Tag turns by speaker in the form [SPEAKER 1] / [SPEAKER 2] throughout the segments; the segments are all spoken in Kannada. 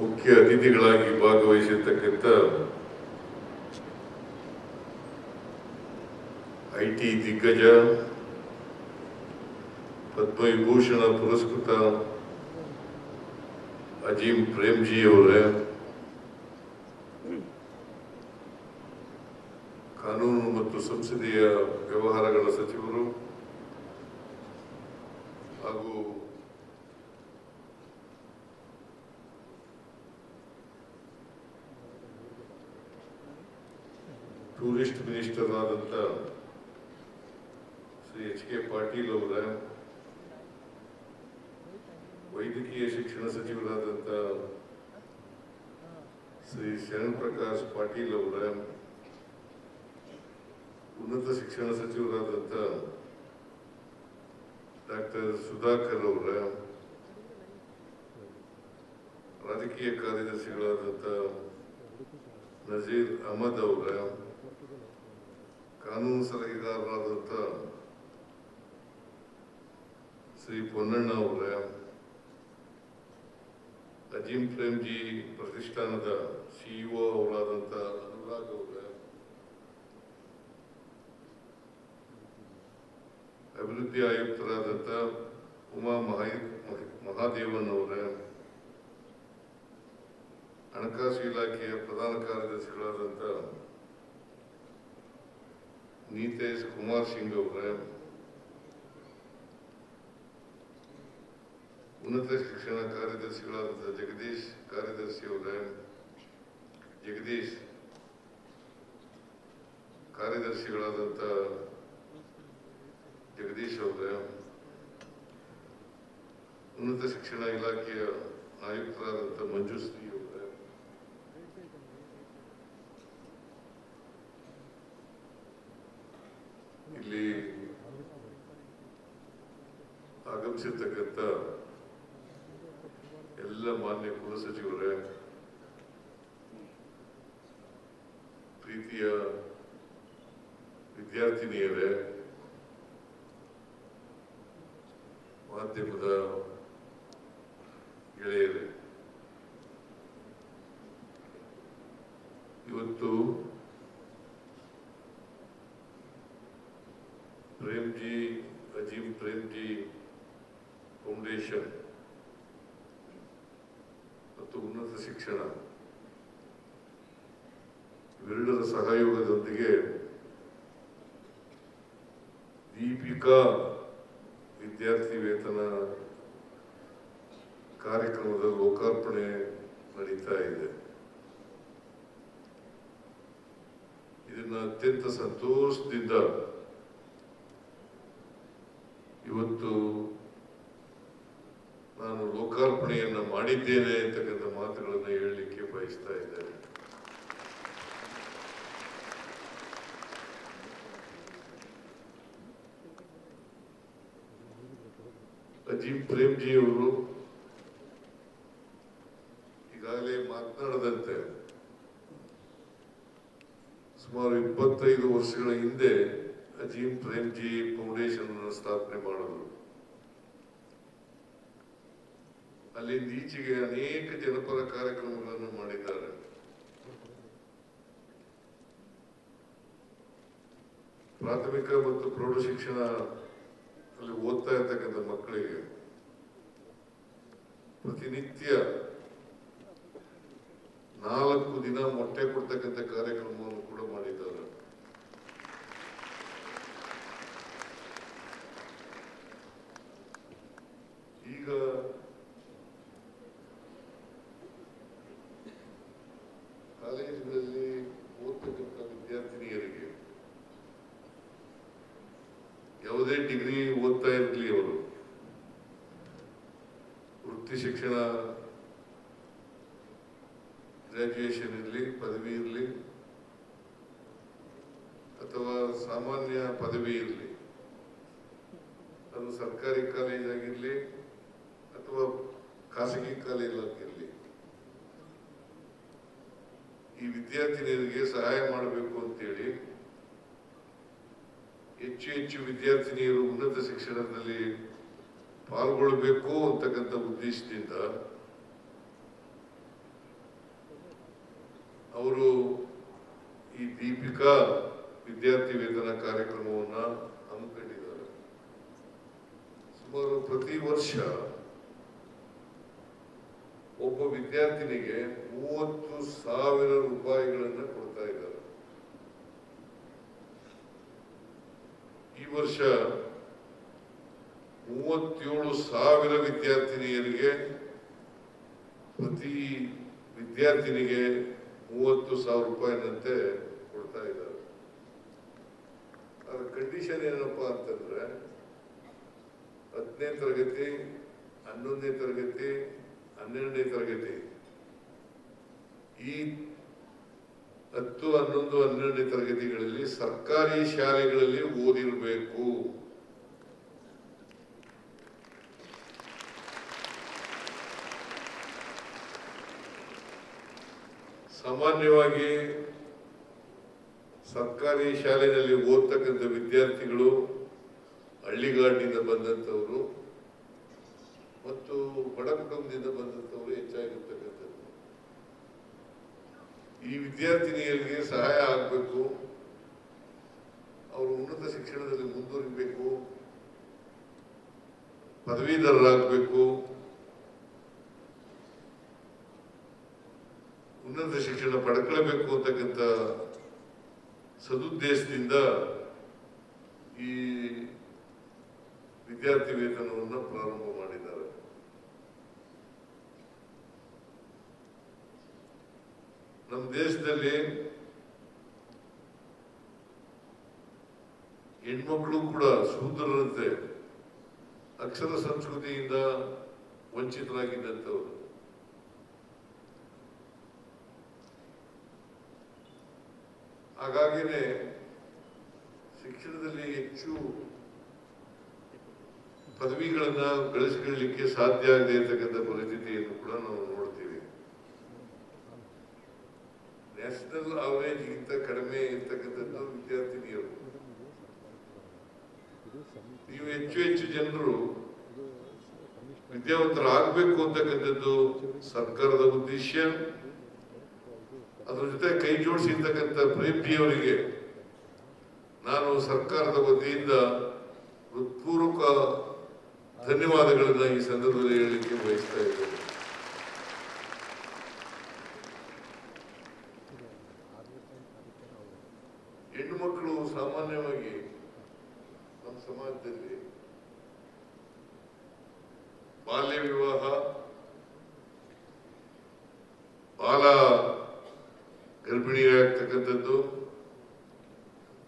[SPEAKER 1] ಮುಖ್ಯ ಅತಿಥಿಗಳಾಗಿ ಭಾಗವಹಿಸಿರ್ತಕ್ಕಂಥ ಐಟಿ ದಿಗ್ಗಜ ಪದ್ಮವಿಭೂಷಣ ಪುರಸ್ಕೃತ ಅಜೀಂ ಪ್ರೇಮ್ಜಿ ಅವರೇ, ಕಾನೂನು ಮತ್ತು ಸಂಸದೀಯ ವ್ಯವಹಾರಗಳ ಸಚಿವರು ಹಾಗೂ ಟೂರಿಸ್ಟ್ ಮಿನಿಸ್ಟರ್ ಆದಂಥ ಶ್ರೀ ಎಚ್ ಕೆ ಪಾಟೀಲ್ ಅವರ, ವೈದ್ಯಕೀಯ ಶಿಕ್ಷಣ ಸಚಿವರಾದಂಥ ಶ್ರೀ ಶರಣ್ ಪ್ರಕಾಶ್ ಪಾಟೀಲ್ ಅವರ, ಉನ್ನತ ಶಿಕ್ಷಣ ಸಚಿವರಾದಂಥ ಡಾಕ್ಟರ್ ಸುಧಾಕರ್ ಅವರ, ರಾಜಕೀಯ ಕಾರ್ಯದರ್ಶಿಗಳಾದಂಥ ನಜೀರ್ ಅಹಮದ್ ಅವರ, ಕಾನೂನು ಸಲಹೆಗಾರರಾದಂಥ ಶ್ರೀ ಪೊನ್ನಣ್ಣ ಅವರ, ಅಜೀಂ ಪ್ರೇಮ್ಜಿ ಪ್ರತಿಷ್ಠಾನದ ಸಿಇಒ ಅವರಾದಂಥ ಅನುರಾಗ್ ಅವರ, ಅಭಿವೃದ್ಧಿ ಆಯುಕ್ತರಾದಂಥ ಉಮಾ ಮಹಾದೇವನ್ ಅವರ, ಹಣಕಾಸು ಇಲಾಖೆಯ ಪ್ರಧಾನ ಕಾರ್ಯದರ್ಶಿಗಳಾದಂಥ ನೀತೇಶ್ ಕುಮಾರ್ ಸಿಂಗ್ ಅವರ, ಉನ್ನತ ಶಿಕ್ಷಣ ಕಾರ್ಯದರ್ಶಿಗಳಾದಂಥ ಜಗದೀಶ್ ಕಾರ್ಯದರ್ಶಿಗಳಾದಂಥ ಜಗದೀಶ್ ಅವರ, ಉನ್ನತ ಶಿಕ್ಷಣ ಇಲಾಖೆಯ ಆಯುಕ್ತರಾದಂಥ ಮಂಜುಶ್ರೀ ಅವರ, ಇಲ್ಲಿ ಆಗಮಿಸಿರ್ತಕ್ಕಂಥ ಎಲ್ಲ ಮಾನ್ಯ ಕುಲಸಚಿವರೇ, ಪ್ರೀತಿಯ ವಿದ್ಯಾರ್ಥಿನಿಯರೇ, ಮಾಧ್ಯಮದ ಗೆಳೆಯರೇ, ಇವತ್ತು ಅಜೀಂ ಪ್ರೇಮ್ಜಿ ಫೌಂಡೇಶನ್ ಮತ್ತು ಉನ್ನತ ಶಿಕ್ಷಣ ಇವೆರಡರ ಸಹಯೋಗದೊಂದಿಗೆ ದೀಪಿಕಾ ವಿದ್ಯಾರ್ಥಿ ವೇತನ ಕಾರ್ಯಕ್ರಮದ ಲೋಕಾರ್ಪಣೆ ನಡೀತಾ ಇದೆ. ಇದನ್ನ ಅತ್ಯಂತ ಸಂತೋಷದಿಂದ ಇವತ್ತು ನಾನು ಲೋಕಾರ್ಪಣೆಯನ್ನು ಮಾಡಿದ್ದೇನೆ ಅಂತಕ್ಕಂಥ ಮಾತುಗಳನ್ನು ಹೇಳಲಿಕ್ಕೆ ಬಯಸ್ತಾ ಇದ್ದೇನೆ. ಅಜೀಂ ಪ್ರೇಮ್ಜಿ ಅವರು ಈಗಾಗಲೇ ಮಾತನಾಡದಂತೆ ಸುಮಾರು 25 ವರ್ಷಗಳ ಹಿಂದೆ ಅಜೀಂ ಪ್ರೇಮ್ಜಿ ಫೌಂಡೇಶನ್ ಅನ್ನು ಸ್ಥಾಪನೆ ಮಾಡಿದ್ರು. ಅಲ್ಲಿಂದ ಈಚೆಗೆ ಅನೇಕ ಜನಪರ ಕಾರ್ಯಕ್ರಮಗಳನ್ನು ಮಾಡಿದ್ದಾರೆ. ಪ್ರಾಥಮಿಕ ಮತ್ತು ಪ್ರೌಢ ಶಿಕ್ಷಣ ಅಲ್ಲಿ ಓದ್ತಾ ಇರ್ತಕ್ಕಂಥ ಮಕ್ಕಳಿಗೆ ಪ್ರತಿನಿತ್ಯ 4 ದಿನ ಮೊಟ್ಟೆ ಕೊಡ್ತಕ್ಕಂಥ ಕಾರ್ಯಕ್ರಮವನ್ನು ಕೂಡ ಮಾಡಿದ್ದಾರೆ. ಈಗ ಕಾಲೇಜುಗಳಲ್ಲಿ ಓದ್ತಕ್ಕಂಥ ವಿದ್ಯಾರ್ಥಿನಿಯರಿಗೆ ಯಾವುದೇ ಡಿಗ್ರಿ ಓದ್ತಾ ಇರಲಿ, ಅವರು ವೃತ್ತಿ ಶಿಕ್ಷಣ ಗ್ರಾಜ್ಯುಯೇಷನ್ ಇರಲಿ, ಪದವಿ ಇರಲಿ ಅಥವಾ ಸಾಮಾನ್ಯ ಪದವಿ ಇರಲಿ, ಅದು ಸರ್ಕಾರಿ ಕಾಲೇಜ್ ಆಗಿರಲಿ ಅಥವಾ ಖಾಸಗಿ ಕಾಲೇಜ್ ಆಗಿರಲಿ, ಈ ವಿದ್ಯಾರ್ಥಿನಿಯರಿಗೆ ಸಹಾಯ ಮಾಡಬೇಕು ಅಂತೇಳಿ ಹೆಚ್ಚು ವಿದ್ಯಾರ್ಥಿನಿಯರು ಉನ್ನತ ಶಿಕ್ಷಣದಲ್ಲಿ ಪಾಲ್ಗೊಳ್ಳಬೇಕು ಅಂತಕ್ಕಂಥ ಉದ್ದೇಶದಿಂದ ಅವರು ಈ ದೀಪಿಕಾ ವಿದ್ಯಾರ್ಥಿ ವೇತನ ಕಾರ್ಯಕ್ರಮವನ್ನ ಹಮ್ಮಿಕೊಂಡಿದ್ದಾರೆ. ಸುಮಾರು ಪ್ರತಿ ವರ್ಷ ಒಬ್ಬ ವಿದ್ಯಾರ್ಥಿನಿಗೆ 30,000 ರೂಪಾಯಿಗಳನ್ನು ಕೊಡ್ತಾ ಇದ್ದಾರೆ. ಈ ವರ್ಷ 37,000 ವಿದ್ಯಾರ್ಥಿನಿಯರಿಗೆ ಪ್ರತಿ ವಿದ್ಯಾರ್ಥಿನಿಗೆ 30,000 ರೂಪಾಯಿನಂತೆ ಕೊಡ್ತಾ ಇದ್ದಾರೆ. ಅದರ ಕಂಡೀಷನ್ ಏನಪ್ಪಾ ಅಂತಂದ್ರೆ 10ನೇ ತರಗತಿ, 11ನೇ ತರಗತಿ, 12ನೇ ತರಗತಿ, ಈ 10, 11, 12ನೇ ತರಗತಿಗಳಲ್ಲಿ ಸರ್ಕಾರಿ ಶಾಲೆಗಳಲ್ಲಿ ಓದಿರಬೇಕು. ಸಾಮಾನ್ಯವಾಗಿ ಸರ್ಕಾರಿ ಶಾಲೆಯಲ್ಲಿ ಓದ್ತಕ್ಕಂಥ ವಿದ್ಯಾರ್ಥಿಗಳು ಹಳ್ಳಿಗಾಡಿನಿಂದ ಬಂದಂಥವರು ಮತ್ತು ಬಡ ಕುಟುಂಬದಿಂದ ಬಂದಂಥವರು ಹೆಚ್ಚಾಗಿರ್ತಕ್ಕಂಥದ್ದು. ಈ ವಿದ್ಯಾರ್ಥಿನಿಯರಿಗೆ ಸಹಾಯ ಆಗಬೇಕು, ಅವರು ಉನ್ನತ ಶಿಕ್ಷಣದಲ್ಲಿ ಮುಂದುವರಿಬೇಕು, ಪದವೀಧರರಾಗಬೇಕು, ಉನ್ನತ ಶಿಕ್ಷಣ ಪಡ್ಕೊಳ್ಬೇಕು ಅಂತಕ್ಕಂಥ ಸದುದ್ದೇಶದಿಂದ ಈ ವಿದ್ಯಾರ್ಥಿ ವೇತನವನ್ನು ಪ್ರಾರಂಭ ಮಾಡಿದ್ದಾರೆ. ನಮ್ಮ ದೇಶದಲ್ಲಿ ಹೆಣ್ಮಕ್ಳು ಕೂಡ ಶೂದ್ರರಂತೆ ಅಕ್ಷರ ಸಂಸ್ಕೃತಿಯಿಂದ ವಂಚಿತರಾಗಿದ್ದಂಥವರು. ಹಾಗಾಗಿನೇ ಶಿಕ್ಷಣದಲ್ಲಿ ಹೆಚ್ಚು ಪದವಿಗಳನ್ನ ಗಳಿಸಿಕೊಳ್ಳಲಿಕ್ಕೆ ಸಾಧ್ಯ ಆಗದೆ ಇರತಕ್ಕಂಥ ಪರಿಸ್ಥಿತಿಯನ್ನು ಕೂಡ ನಾವು ನೋಡ್ತೀವಿ. ನ್ಯಾಷನಲ್ ಅವರೇಜ್ ಗಿಂತ ಕಡಿಮೆ ಇರ್ತಕ್ಕಂಥದ್ದು ವಿದ್ಯಾರ್ಥಿನಿಯರು. ನೀವು ಹೆಚ್ಚು ಜನರು ವಿದ್ಯಾವಂತರಾಗಬೇಕು ಅಂತಕ್ಕಂಥದ್ದು ಸರ್ಕಾರದ ಉದ್ದೇಶ. ಅದರ ಜೊತೆ ಕೈ ಜೋಡಿಸಿರ್ತಕ್ಕಂಥ ಪ್ರೇಮ್ಜಿಯವರಿಗೆ ನಾನು ಸರ್ಕಾರದ ವತಿಯಿಂದ ಹೃತ್ಪೂರ್ವಕ ಧನ್ಯವಾದಗಳನ್ನ ಈ ಸಂದರ್ಭದಲ್ಲಿ ಹೇಳಲಿಕ್ಕೆ ಬಯಸ್ತಾ ಇದ್ದೇನೆ. ಹೆಣ್ಣು ಮಕ್ಕಳು ಸಾಮಾನ್ಯವಾಗಿ ನಮ್ಮ ಸಮಾಜದಲ್ಲಿ ಬಾಲ್ಯ ವಿವಾಹ, ಬಾಲ ಗರ್ಭಿಣಿಯಾಗ್ತಕ್ಕಂಥದ್ದು,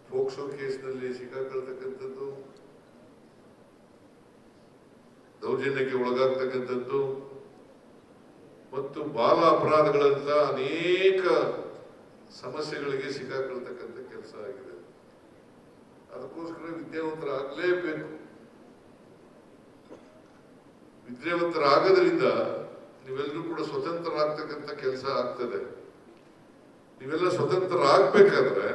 [SPEAKER 1] ಪೋಕ್ಸೋ ಕೇಸ್ನಲ್ಲಿ ಸಿಕ್ಕಾಕೊಳ್ತಕ್ಕಂಥದ್ದು, ದೌರ್ಜನ್ಯಕ್ಕೆ ಒಳಗಾಗ್ತಕ್ಕಂಥದ್ದು ಮತ್ತು ಬಾಲ ಅಪರಾಧಗಳಂತ ಅನೇಕ ಸಮಸ್ಯೆಗಳಿಗೆ ಸಿಕ್ಕಾಕೊಳ್ತಕ್ಕಂಥ ಕೆಲಸ ಆಗಿದೆ. ಅದಕ್ಕೋಸ್ಕರ ವಿದ್ಯಾವಂತರಾಗಲೇಬೇಕು. ವಿದ್ಯಾವಂತರಾಗೋದ್ರಿಂದ ನೀವೆಲ್ಲರೂ ಕೂಡ ಸ್ವತಂತ್ರರಾಗ್ತಕ್ಕಂಥ ಕೆಲಸ ಆಗ್ತದೆ. ನೀವೆಲ್ಲ ಸ್ವತಂತ್ರರಾಗಬೇಕಾದ್ರೆ,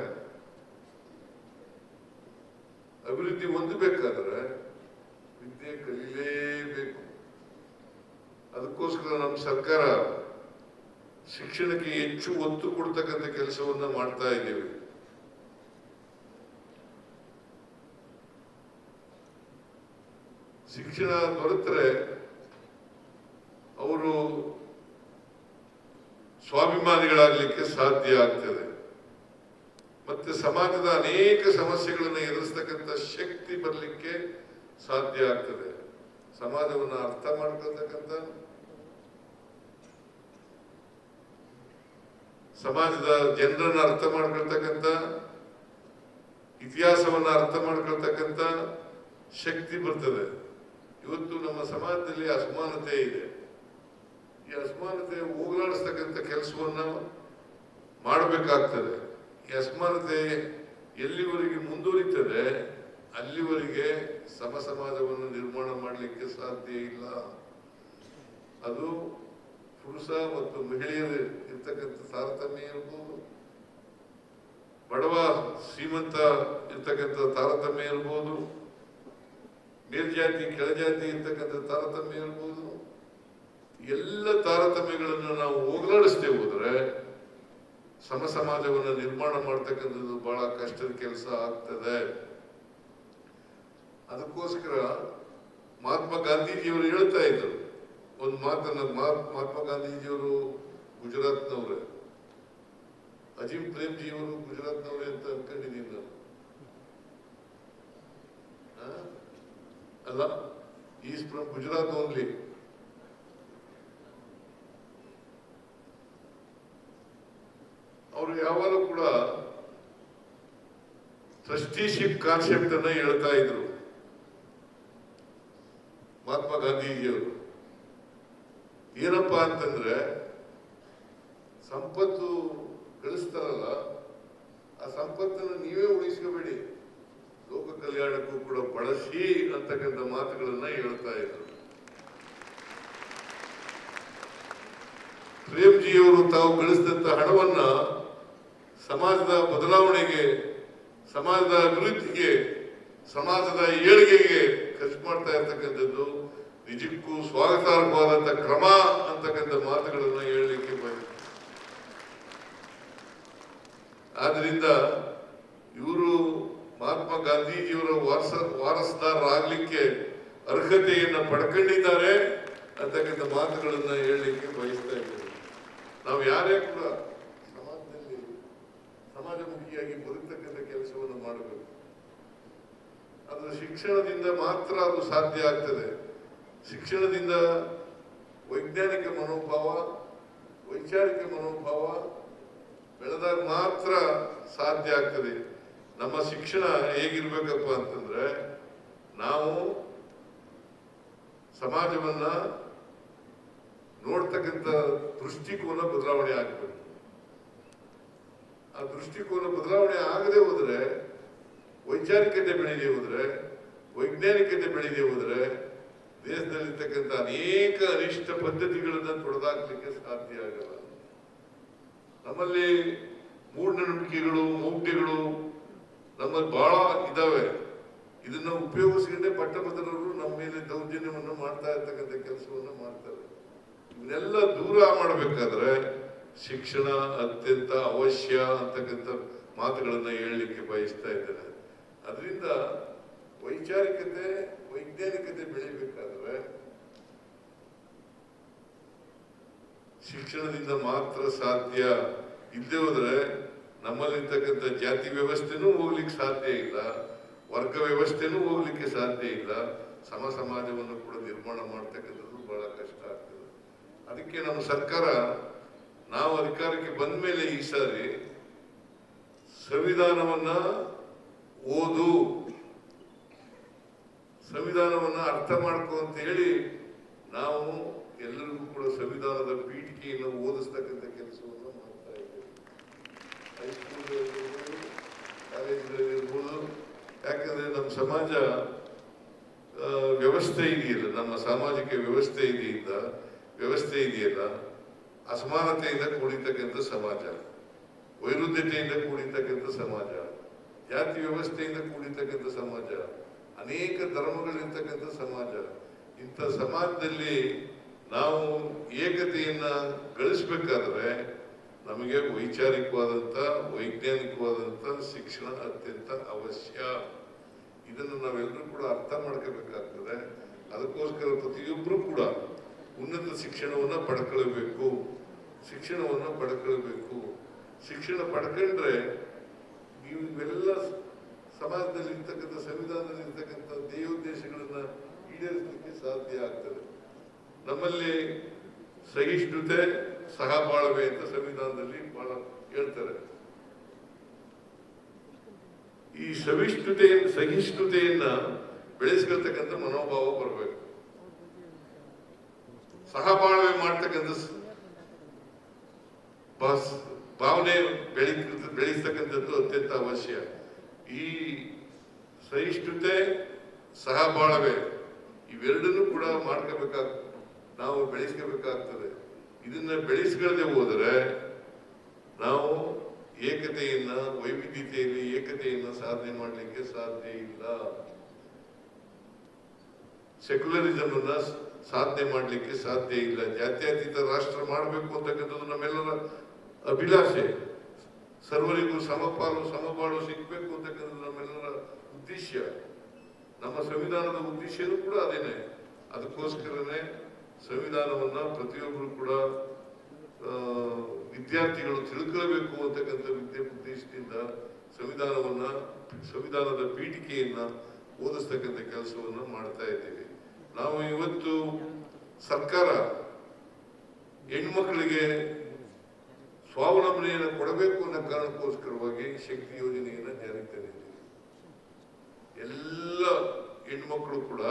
[SPEAKER 1] ಅಭಿವೃದ್ಧಿ ಹೊಂದಬೇಕಾದ್ರೆ ವಿದ್ಯೆ ಕಲಿಯಲೇಬೇಕು. ಅದಕ್ಕೋಸ್ಕರ ನಮ್ಮ ಸರ್ಕಾರ ಶಿಕ್ಷಣಕ್ಕೆ ಹೆಚ್ಚು ಒತ್ತು ಕೊಡ್ತಕ್ಕಂಥ ಕೆಲಸವನ್ನ ಮಾಡ್ತಾ ಇದ್ದೇವೆ. ಶಿಕ್ಷಣ ದೊರೆತರೆ ಅವರು ಸ್ವಾಭಿಮಾನಿಗಳಾಗಲಿಕ್ಕೆ ಸಾಧ್ಯ ಆಗ್ತದೆ. ಮತ್ತೆ ಸಮಾಜದ ಅನೇಕ ಸಮಸ್ಯೆಗಳನ್ನು ಎದುರಿಸ್ತಕ್ಕಂಥ ಶಕ್ತಿ ಬರಲಿಕ್ಕೆ ಸಾಧ್ಯ ಆಗ್ತದೆ. ಸಮಾಜವನ್ನು ಅರ್ಥ ಮಾಡ್ಕೊಳ್ತಕ್ಕಂಥ, ಸಮಾಜದ ಜನರನ್ನ ಅರ್ಥ ಮಾಡ್ಕೊಳ್ತಕ್ಕಂಥ, ಇತಿಹಾಸವನ್ನ ಅರ್ಥ ಮಾಡ್ಕೊಳ್ತಕ್ಕಂಥ ಶಕ್ತಿ ಬರ್ತದೆ. ಇವತ್ತು ನಮ್ಮ ಸಮಾಜದಲ್ಲಿ ಅಸಮಾನತೆ ಇದೆ. ಈ ಅಸಮಾನತೆ ಹೋಗಲಾಡಿಸ್ತಕ್ಕಂಥ ಕೆಲಸವನ್ನ ಮಾಡಬೇಕಾಗ್ತದೆ. ಈ ಅಸಮಾನತೆ ಎಲ್ಲಿವರೆಗೆ ಮುಂದುವರಿತದೆ ಅಲ್ಲಿವರೆಗೆ ಸಮ ಸಮಾಜವನ್ನು ನಿರ್ಮಾಣ ಮಾಡಲಿಕ್ಕೆ ಸಾಧ್ಯ ಇಲ್ಲ. ಅದು ಪುರುಷ ಮತ್ತು ಮಹಿಳೆಯರು ಇರ್ತಕ್ಕಂಥ ತಾರತಮ್ಯ ಇರ್ಬೋದು, ಬಡವ ಶ್ರೀಮಂತ ಇರ್ತಕ್ಕಂಥ ತಾರತಮ್ಯ ಇರ್ಬೋದು, ಮೇಲ್ಜಾತಿ ಕೆಳಜಾತಿ ಇರ್ತಕ್ಕಂಥ ತಾರತಮ್ಯ ಇರ್ಬೋದು. ಎಲ್ಲ ತಾರತಮ್ಯಗಳನ್ನು ನಾವು ಹೋಗಲಾಡಿಸ್ತೇ ಹೋದ್ರೆ ಸಮ ಸಮಾಜವನ್ನು ನಿರ್ಮಾಣ ಮಾಡ್ತಕ್ಕಂಥದ್ದು ಬಹಳ ಕಷ್ಟದ ಕೆಲಸ ಆಗ್ತದೆ. ಅದಕ್ಕೋಸ್ಕರ ಮಹಾತ್ಮ ಗಾಂಧೀಜಿಯವರು ಹೇಳ್ತಾ ಇದ್ರು ಒಂದು ಮಾತನ್ನ. ಮಹಾತ್ಮ ಗಾಂಧೀಜಿಯವರು ಗುಜರಾತ್ನವ್ರೆ, ಅಜೀಂ ಪ್ರೇಮ್ಜಿಯವರು ಗುಜರಾತ್ನವ್ರೆ ಅಂತ ಅನ್ಕೊಂಡಿದ್ದೀನಿ ನಾನು. ಅಲ್ಲ, ಈಸ್ ಫ್ರಮ್ ಗುಜರಾತ್ ಓನ್ಲಿ. ಅವರು ಯಾವಾಗಲೂ ಕೂಡ ಟ್ರಸ್ಟಿಶಿಪ್ ಕಾನ್ಸೆಪ್ಟ್ ಅನ್ನ ಹೇಳ್ತಾ ಇದ್ರು ಮಹಾತ್ಮ ಗಾಂಧೀಜಿಯವರು. ಏನಪ್ಪಾ ಅಂತಂದ್ರೆ, ಸಂಪತ್ತು ಗಳಿಸ್ತಾರಲ್ಲ, ಆ ಸಂಪತ್ತನ್ನು ನೀವೇ ಉಳಿಸ್ಕೋಬೇಡಿ, ಲೋಕ ಕಲ್ಯಾಣಕ್ಕೂ ಕೂಡ ಬಳಸಿ ಅಂತಕ್ಕಂಥ ಮಾತುಗಳನ್ನ ಹೇಳ್ತಾ ಇದ್ರು. ಪ್ರೇಮ್ಜಿಯವರು ತಾವು ಗಳಿಸಿದಂತ ಹಣವನ್ನ ಸಮಾಜದ ಬದಲಾವಣೆಗೆ, ಸಮಾಜದ ಅಭಿವೃದ್ಧಿಗೆ, ಸಮಾಜದ ಏಳಿಗೆಗೆ ಖರ್ಚು ಮಾಡ್ತಾ ಇರ್ತಕ್ಕಂಥದ್ದು ನಿಜಕ್ಕೂ ಸ್ವಾಗತಾರ್ಹವಾದಂತ ಕ್ರಮ ಅಂತಕ್ಕಂಥ ಮಾತುಗಳನ್ನ ಹೇಳಲಿಕ್ಕೆ ಬಯಸ್ತೇನೆ. ಆದ್ರಿಂದ ಇವರು ಮಹಾತ್ಮ ಗಾಂಧೀಜಿಯವರ ವಾರಸದಾರರಾಗಲಿಕ್ಕೆ ಅರ್ಹತೆಯನ್ನ ಪಡ್ಕೊಂಡಿದ್ದಾರೆ ಅಂತಕ್ಕಂಥ ಮಾತುಗಳನ್ನ ಹೇಳಲಿಕ್ಕೆ ಬಯಸ್ತಾ ಇದ್ದೇವೆ. ನಾವು ಯಾರೇ ಕೂಡ ಸಮಾಜದಲ್ಲಿ ಸಮಾಜಮುಖಿಯಾಗಿ ಬದುಕತಕ್ಕಂಥ ಕೆಲಸವನ್ನು ಮಾಡಬೇಕು. ಅದು ಶಿಕ್ಷಣದಿಂದ ಮಾತ್ರ ಅದು ಸಾಧ್ಯ ಆಗ್ತದೆ. ಶಿಕ್ಷಣದಿಂದ ವೈಜ್ಞಾನಿಕ ಮನೋಭಾವ, ವೈಚಾರಿಕ ಮನೋಭಾವ ಬೆಳೆದಾಗ ಮಾತ್ರ ಸಾಧ್ಯ ಆಗ್ತದೆ. ನಮ್ಮ ಶಿಕ್ಷಣ ಹೇಗಿರ್ಬೇಕಪ್ಪ ಅಂತಂದ್ರೆ, ನಾವು ಸಮಾಜವನ್ನ ನೋಡ್ತಕ್ಕಂಥ ದೃಷ್ಟಿಕೋನ ಬದಲಾವಣೆ ಆಗ್ಬೇಕು. ಆ ದೃಷ್ಟಿಕೋನ ಬದಲಾವಣೆ ಆಗದೆ ಹೋದ್ರೆ, ವೈಚಾರಿಕತೆ ಬೆಳೆದೇ ಹೋದ್ರೆ, ವೈಜ್ಞಾನಿಕತೆ ಬೆಳೆದೇ ಹೋದ್ರೆ ದೇಶದಲ್ಲಿರ್ತಕ್ಕಂಥ ಅನೇಕ ಅನಿಷ್ಟ ಪದ್ಧತಿಗಳನ್ನ ತೊಡೆದಾಕ್ಲಿಕ್ಕೆ ಸಾಧ್ಯ ಆಗಲ್ಲ. ನಮ್ಮಲ್ಲಿ ಮೂಢನಂಬಿಕೆಗಳು, ಮೌಢ್ಯಗಳು ನಮ್ಮಲ್ಲಿ ಬಹಳ ಇದಾವೆ. ಇದನ್ನ ಉಪಯೋಗಿಸಿಕೊಂಡೇ ಪಟ್ಟಭದ್ರರು ನಮ್ಮ ಮೇಲೆ ದೌರ್ಜನ್ಯವನ್ನು ಮಾಡ್ತಾ ಇರ್ತಕ್ಕಂಥ ಕೆಲಸವನ್ನು ಮಾಡ್ತಾರೆ. ಇವನ್ನೆಲ್ಲ ದೂರ ಮಾಡಬೇಕಾದ್ರೆ ಶಿಕ್ಷಣ ಅತ್ಯಂತ ಅವಶ್ಯ ಅಂತಕ್ಕಂಥ ಮಾತುಗಳನ್ನ ಹೇಳಲಿಕ್ಕೆ ಬಯಸ್ತಾ ಇದ್ದೇನೆ. ಅದರಿಂದ ವೈಚಾರಿಕತೆ, ವೈಜ್ಞಾನಿಕತೆ ಬೆಳಿಬೇಕಾದ್ರೆ ಶಿಕ್ಷಣದಿಂದ ಮಾತ್ರ ಸಾಧ್ಯ. ಇಲ್ಲದೆ ಹೋದ್ರೆ ನಮ್ಮಲ್ಲಿರ್ತಕ್ಕಂಥ ಜಾತಿ ವ್ಯವಸ್ಥೆನೂ ಹೋಗ್ಲಿಕ್ಕೆ ಸಾಧ್ಯ ಇಲ್ಲ, ವರ್ಗ ವ್ಯವಸ್ಥೆನೂ ಹೋಗ್ಲಿಕ್ಕೆ ಸಾಧ್ಯ ಇಲ್ಲ, ಸಮ ಸಮಾಜವನ್ನು ಕೂಡ ನಿರ್ಮಾಣ ಮಾಡ್ತಕ್ಕಂಥದ್ದು ಬಹಳ ಕಷ್ಟ ಆಗ್ತದೆ. ಅದಕ್ಕೆ ನಮ್ಮ ಸರ್ಕಾರ, ನಾವು ಅಧಿಕಾರಕ್ಕೆ ಬಂದ ಮೇಲೆ ಈ ಸಾರಿ ಸಂವಿಧಾನವನ್ನ ಓದು, ಸಂವಿಧಾನವನ್ನ ಅರ್ಥ ಮಾಡ್ಕೊ ಅಂತ ಹೇಳಿ ನಾವು ಎಲ್ಲರಿಗೂ ಕೂಡ ಸಂವಿಧಾನದ ಪೀಠಿಕೆಯನ್ನು ಓದಿಸ್ತಕ್ಕಂಥ ಕೆಲಸವನ್ನು ಮಾಡ್ತಾ ಇದ್ದೇವೆ. ಹೈಸ್ಕೂಲ್ ಕಾಲೇಜುಗಳಲ್ಲಿ ಇರ್ಬೋದು. ಯಾಕಂದ್ರೆ ನಮ್ಮ ಸಮಾಜ ವ್ಯವಸ್ಥೆ ಇದೆಯಲ್ಲ, ನಮ್ಮ ಸಾಮಾಜಿಕ ವ್ಯವಸ್ಥೆ ಇದೆಯಲ್ಲ, ಅಸಮಾನತೆಯಿಂದ ಕೂಡಿರ್ತಕ್ಕಂಥ ಸಮಾಜ, ವೈರುಧ್ಯತೆಯಿಂದ ಕೂಡಿರ್ತಕ್ಕಂಥ ಸಮಾಜ, ಜಾತಿ ವ್ಯವಸ್ಥೆಯಿಂದ ಕೂಡಿರ್ತಕ್ಕಂಥ ಸಮಾಜ, ಅನೇಕ ಧರ್ಮಗಳಿರ್ತಕ್ಕಂಥ ಸಮಾಜ. ಇಂಥ ಸಮಾಜದಲ್ಲಿ ನಾವು ಏಕತೆಯನ್ನ ಗಳಿಸ್ಬೇಕಾದ್ರೆ ನಮಗೆ ವೈಚಾರಿಕವಾದಂಥ, ವೈಜ್ಞಾನಿಕವಾದಂಥ ಶಿಕ್ಷಣ ಅತ್ಯಂತ ಅವಶ್ಯ. ಇದನ್ನು ನಾವೆಲ್ಲರೂ ಕೂಡ ಅರ್ಥ ಮಾಡ್ಕೋಬೇಕಾಗ್ತದೆ. ಅದಕ್ಕೋಸ್ಕರ ಪ್ರತಿಯೊಬ್ಬರು ಕೂಡ ಉನ್ನತ ಶಿಕ್ಷಣವನ್ನ ಪಡ್ಕೊಳ್ಬೇಕು. ಶಿಕ್ಷಣ ಪಡ್ಕೊಂಡ್ರೆ ನೀವು ಇವೆಲ್ಲ ಸಮಾಜದಲ್ಲಿ ಇರ್ತಕ್ಕಂಥ, ಸಂವಿಧಾನದಲ್ಲಿ ಇರ್ತಕ್ಕಂಥ ಧ್ಯೇಯೋದ್ದೇಶಗಳನ್ನ ಈಡೇರಿಸಲಿಕ್ಕೆ ಸಾಧ್ಯ ಆಗ್ತದೆ. ನಮ್ಮಲ್ಲಿ ಸಹಿಷ್ಣುತೆ, ಸಹಬಾಳ್ವೆ ಅಂತ ಸಂವಿಧಾನದಲ್ಲಿ ಬಹಳ ಹೇಳ್ತಾರೆ. ಈ ಸಹಿಷ್ಣುತೆಯನ್ನ ಬೆಳೆಸ್ಕೊಳ್ತಕ್ಕಂಥ ಮನೋಭಾವ ಬರಬೇಕು. ಸಹಬಾಳ್ವೆ ಮಾಡ್ತಕ್ಕಂಥ ಭಾವನೆ ಬೆಳೆಸ್ತಕ್ಕಂಥದ್ದು ಅತ್ಯಂತ ಅವಶ್ಯ. ಈ ಸಹಿಷ್ಣುತೆ, ಸಹಬಾಳ್ವೆ ಇವೆರಡನ್ನೂ ಕೂಡ ನಾವು ಬೆಳೆಸ್ಕೋಬೇಕಾಗ್ತದೆ. ಇದನ್ನ ಬೆಳೆಸ್ಕೊಳ್ಳದೆ ಹೋದರೆ ನಾವು ಏಕತೆಯನ್ನ, ವೈವಿಧ್ಯತೆಯಲ್ಲಿ ಏಕತೆಯನ್ನ ಸಾಧನೆ ಮಾಡಲಿಕ್ಕೆ ಸಾಧ್ಯ ಇಲ್ಲ. ಸೆಕ್ಯುಲರಿಸಮ್ ಅನ್ನ ಸಾಧನೆ ಮಾಡಲಿಕ್ಕೆ ಸಾಧ್ಯ ಇಲ್ಲ. ಜಾತ್ಯತೀತ ರಾಷ್ಟ್ರ ಮಾಡಬೇಕು ಅಂತಕ್ಕಂಥದ್ದು ನಮ್ಮೆಲ್ಲರ ಅಭಿಲಾಷೆ. ಸರ್ವರಿಗೂ ಸಮಪಾಲು ಸಮಬಾಳು ಸಿಗಬೇಕು ಅಂತಕ್ಕಂಥದ್ದು ನಮ್ಮೆಲ್ಲರ ಉದ್ದೇಶ. ನಮ್ಮ ಸಂವಿಧಾನದ ಉದ್ದೇಶನೂ ಕೂಡ ಅದೇನೆ. ಅದಕ್ಕೋಸ್ಕರನೇ ಸಂವಿಧಾನವನ್ನ ಪ್ರತಿಯೊಬ್ಬರು ಕೂಡ ವಿದ್ಯಾರ್ಥಿಗಳು ತಿಳ್ಕೊಳ್ಬೇಕು ಅಂತಕ್ಕಂಥ ಉದ್ದೇಶದಿಂದ ಸಂವಿಧಾನದ ಪೀಠಿಕೆಯನ್ನ ಓದಿಸ್ತಕ್ಕಂಥ ಕೆಲಸವನ್ನ ಮಾಡ್ತಾ ಇದ್ದೀವಿ. ನಾವು ಇವತ್ತು ಸರ್ಕಾರ ಹೆಣ್ಮಕ್ಳಿಗೆ ಸ್ವಾವಲಂಬನೆಯನ್ನು ಕೊಡಬೇಕು ಅನ್ನೋ ಕಾರಣಕ್ಕೋಸ್ಕರವಾಗಿ ಶಕ್ತಿ ಯೋಜನೆಯನ್ನು ಜಾರಿಗೆ ತಂದಿದ್ದೀವಿ. ಎಲ್ಲ ಹೆಣ್ಮಕ್ಳು ಕೂಡ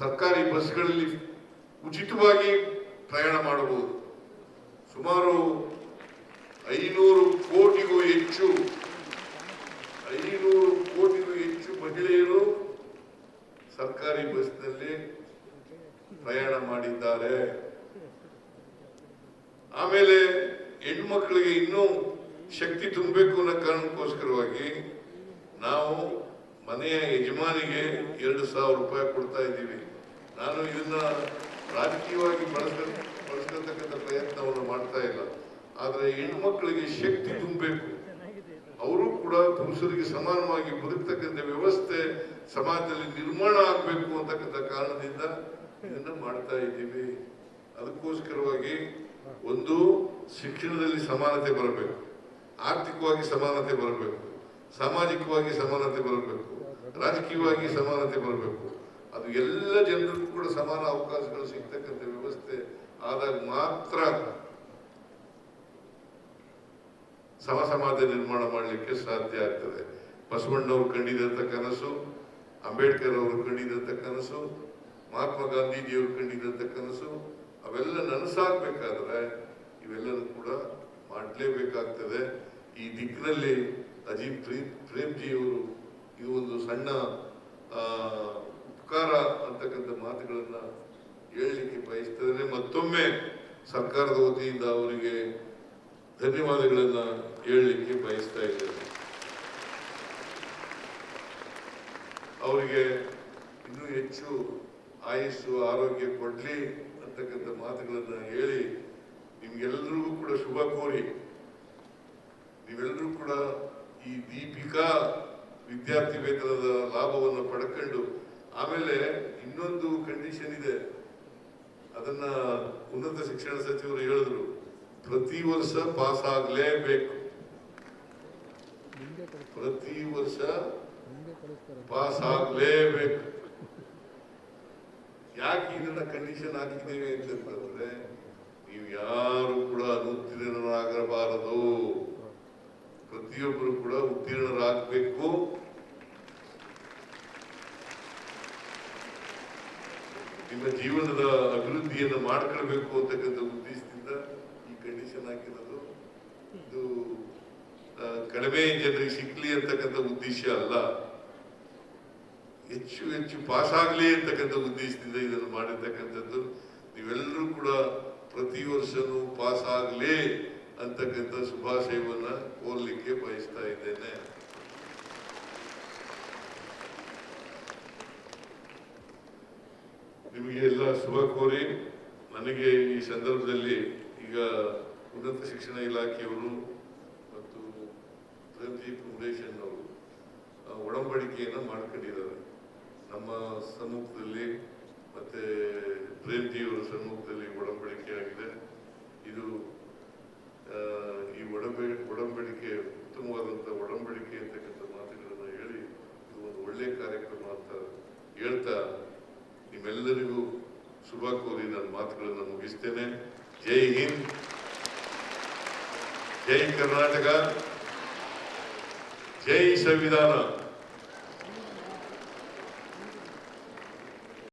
[SPEAKER 1] ಸರ್ಕಾರಿ ಬಸ್ಗಳಲ್ಲಿ ಉಚಿತವಾಗಿ ಪ್ರಯಾಣ ಮಾಡಬಹುದು. ಸುಮಾರು 500 ಕೋಟಿಗೂ ಹೆಚ್ಚು ಮಹಿಳೆಯರು ಸರ್ಕಾರಿ ಬಸ್ನಲ್ಲಿ ಪ್ರಯಾಣ ಮಾಡಿದ್ದಾರೆ. ಆಮೇಲೆ ಹೆಣ್ಮಕ್ಳಿಗೆ ಇನ್ನೂ ಶಕ್ತಿ ತುಂಬಬೇಕು ಅನ್ನೋ ಕಾರಣಕ್ಕೋಸ್ಕರವಾಗಿ ನಾವು ಮನೆಯ ಯಜಮಾನಿಗೆ 2,000 ರೂಪಾಯಿ ಕೊಡ್ತಾ ಇದ್ದೀವಿ. ನಾನು ಇದನ್ನ ರಾಜಕೀಯವಾಗಿ ಬಳಸ್ಕೊಳ್ತಕ್ಕಂಥ ಪ್ರಯತ್ನವನ್ನು ಮಾಡ್ತಾ ಇಲ್ಲ. ಆದರೆ ಹೆಣ್ಮಕ್ಳಿಗೆ ಶಕ್ತಿ ತುಂಬಬೇಕು, ಅವರು ಕೂಡ ಪುರುಷರಿಗೆ ಸಮಾನವಾಗಿ ಬದುಕ್ತಕ್ಕಂಥ ವ್ಯವಸ್ಥೆ ಸಮಾಜದಲ್ಲಿ ನಿರ್ಮಾಣ ಆಗಬೇಕು ಅಂತಕ್ಕಂಥ ಕಾರಣದಿಂದ ಇದನ್ನ ಮಾಡ್ತಾ ಇದ್ದೀವಿ. ಅದಕ್ಕೋಸ್ಕರವಾಗಿ ಒಂದು ಶಿಕ್ಷಣದಲ್ಲಿ ಸಮಾನತೆ ಬರಬೇಕು, ಆರ್ಥಿಕವಾಗಿ ಸಮಾನತೆ ಬರಬೇಕು, ಸಾಮಾಜಿಕವಾಗಿ ಸಮಾನತೆ ಬರಬೇಕು, ರಾಜಕೀಯವಾಗಿ ಸಮಾನತೆ ಬರಬೇಕು. ಅದು ಎಲ್ಲ ಜನರಿಗೂ ಕೂಡ ಸಮಾನ ಅವಕಾಶಗಳು ಸಿಗ್ತಕ್ಕಂಥ ವ್ಯವಸ್ಥೆ ಆದಾಗ ಮಾತ್ರ ಸಮಾಜ ನಿರ್ಮಾಣ ಮಾಡಲಿಕ್ಕೆ ಸಾಧ್ಯ ಆಗ್ತದೆ. ಬಸವಣ್ಣವರು ಕಂಡಿದಂತ ಕನಸು, ಅಂಬೇಡ್ಕರ್ ಅವರು ಕಂಡಿದಂತ ಕನಸು, ಮಹಾತ್ಮ ಗಾಂಧೀಜಿಯವರು ಕಂಡಿದಂತ ಕನಸು ಅವೆಲ್ಲ ನನಸಾಗಬೇಕಾದ್ರೆ ಇವೆಲ್ಲರೂ ಕೂಡ ಮಾಡಲೇಬೇಕಾಗ್ತದೆ. ಈ ದಿಕ್ಕಿನಲ್ಲಿ ಅಜೀಂ ಪ್ರೇಮ್ಜಿಯವರು ಇದು ಒಂದು ಸಣ್ಣ ಉಪಕಾರ ಅಂತಕ್ಕಂಥ ಮಾತುಗಳನ್ನ ಹೇಳಲಿಕ್ಕೆ ಬಯಸ್ತೇನೆ. ಮತ್ತೊಮ್ಮೆ ಸರ್ಕಾರದ ವತಿಯಿಂದ ಅವರಿಗೆ ಧನ್ಯವಾದಗಳನ್ನ ಹೇಳಲಿಕ್ಕೆ ಬಯಸ್ತಾ ಇದ್ದೇನೆ. ಅವರಿಗೆ ಇನ್ನೂ ಹೆಚ್ಚು ಆಯುಸ್ಸು ಆರೋಗ್ಯ ಕೊಡ್ಲಿ ಅಂತಕ್ಕಂಥ ಮಾತುಗಳನ್ನ ಹೇಳಿ ನಿಮ್ಗೆಲ್ಲರಿಗೂ ಕೂಡ ಶುಭ ಕೋರಿ ನೀವೆಲ್ಲರೂ ಕೂಡ ಈ ದೀಪಿಕಾ ವಿದ್ಯಾರ್ಥಿ ವೇತನದ ಲಾಭವನ್ನು ಪಡ್ಕೊಂಡು ಆಮೇಲೆ ಇನ್ನೊಂದು ಕಂಡೀಷನ್ ಇದೆ, ಅದನ್ನ ಉನ್ನತ ಶಿಕ್ಷಣ ಸಚಿವರು ಹೇಳಿದ್ರು, ಪ್ರತಿ ವರ್ಷ ಪಾಸ್ ಆಗಲೇಬೇಕು. ಪ್ರತಿ ವರ್ಷ ಪಾಸ್ ಆಗಲೇಬೇಕು. ಯಾಕೆ ಇದನ್ನ ಕಂಡೀಷನ್ ಹಾಕಿದ್ದೇವೆ ಅಂತಂದ್ರೆ ನೀವು ಯಾರು ಕೂಡ ಅನುತ್ತೀರ್ಣರಾಗಬಾರದು, ಪ್ರತಿಯೊಬ್ಬರು ಕೂಡ ಉತ್ತೀರ್ಣರಾಗಬೇಕು. ನಿಮ್ಮ ಜೀವನದ ಅಭಿವೃದ್ಧಿಯನ್ನು ಮಾಡ್ಕೊಳ್ಬೇಕು ಅಂತಕ್ಕಂಥ ಉದ್ದೇಶದಿಂದ ಈ ಕಂಡೀಷನ್ ಹಾಕಿರೋದು. ಇದು ಕಡಿಮೆ ಜನರಿಗೆ ಸಿಗ್ಲಿ ಅಂತಕ್ಕಂಥ ಉದ್ದೇಶ ಅಲ್ಲ, ಹೆಚ್ಚು ಪಾಸ್ ಆಗ್ಲಿ ಅಂತಕ್ಕಂಥ ಉದ್ದೇಶದಿಂದ ಇದನ್ನು ಮಾಡಿರ್ತಕ್ಕಂಥದ್ದು. ನೀವೆಲ್ಲರೂ ಕೂಡ ಪ್ರತಿ ವರ್ಷನೂ ಪಾಸ್ ಆಗ್ಲಿ ಅಂತಕ್ಕಂಥ ಶುಭಾಶಯವನ್ನ ಕೋರ್ಲಿಕ್ಕೆ ಬಯಸ್ತಾ ಇದ್ದೇನೆ. ನಿಮಗೆ ಎಲ್ಲ ಶುಭ ಕೋರಿ ನನಗೆ ಈ ಸಂದರ್ಭದಲ್ಲಿ ಈಗ ಉನ್ನತ ಶಿಕ್ಷಣ ಇಲಾಖೆಯವರು ಮತ್ತು ಪ್ರೇಮ್ಜಿ ಫೌಂಡೇಶನ್ ಅವರು ಒಡಂಬಡಿಕೆಯನ್ನು ಮಾಡ್ಕೊಂಡಿದ್ದಾರೆ. ನಮ್ಮ ಸಮ್ಮುಖದಲ್ಲಿ ಮತ್ತೆ ಪ್ರೇಮ್ಜಿಯವರ ಸಮ್ಮುಖದಲ್ಲಿ ಒಡಂಬಡಿಕೆ ಆಗಿದೆ. ಇದು ಈ ಒಡಂಬಡಿಕೆ ಉತ್ತಮವಾದಂಥ ಒಡಂಬಡಿಕೆ ಅಂತಕ್ಕಂಥ ಮಾತುಗಳನ್ನು ಹೇಳಿ ಇದು ಒಂದು ಒಳ್ಳೆಯ ಕಾರ್ಯಕ್ರಮ ಅಂತ ಹೇಳ್ತಾ ನಿಮ್ಮೆಲ್ಲರಿಗೂ ಶುಭ ಕೋರಿ ನನ್ನ ಮಾತುಗಳನ್ನು ಮುಗಿಸ್ತೇನೆ. ಜೈ ಹಿಂದ್, ಜೈ ಕರ್ನಾಟಕ, ಜೈ ಸಂವಿಧಾನ.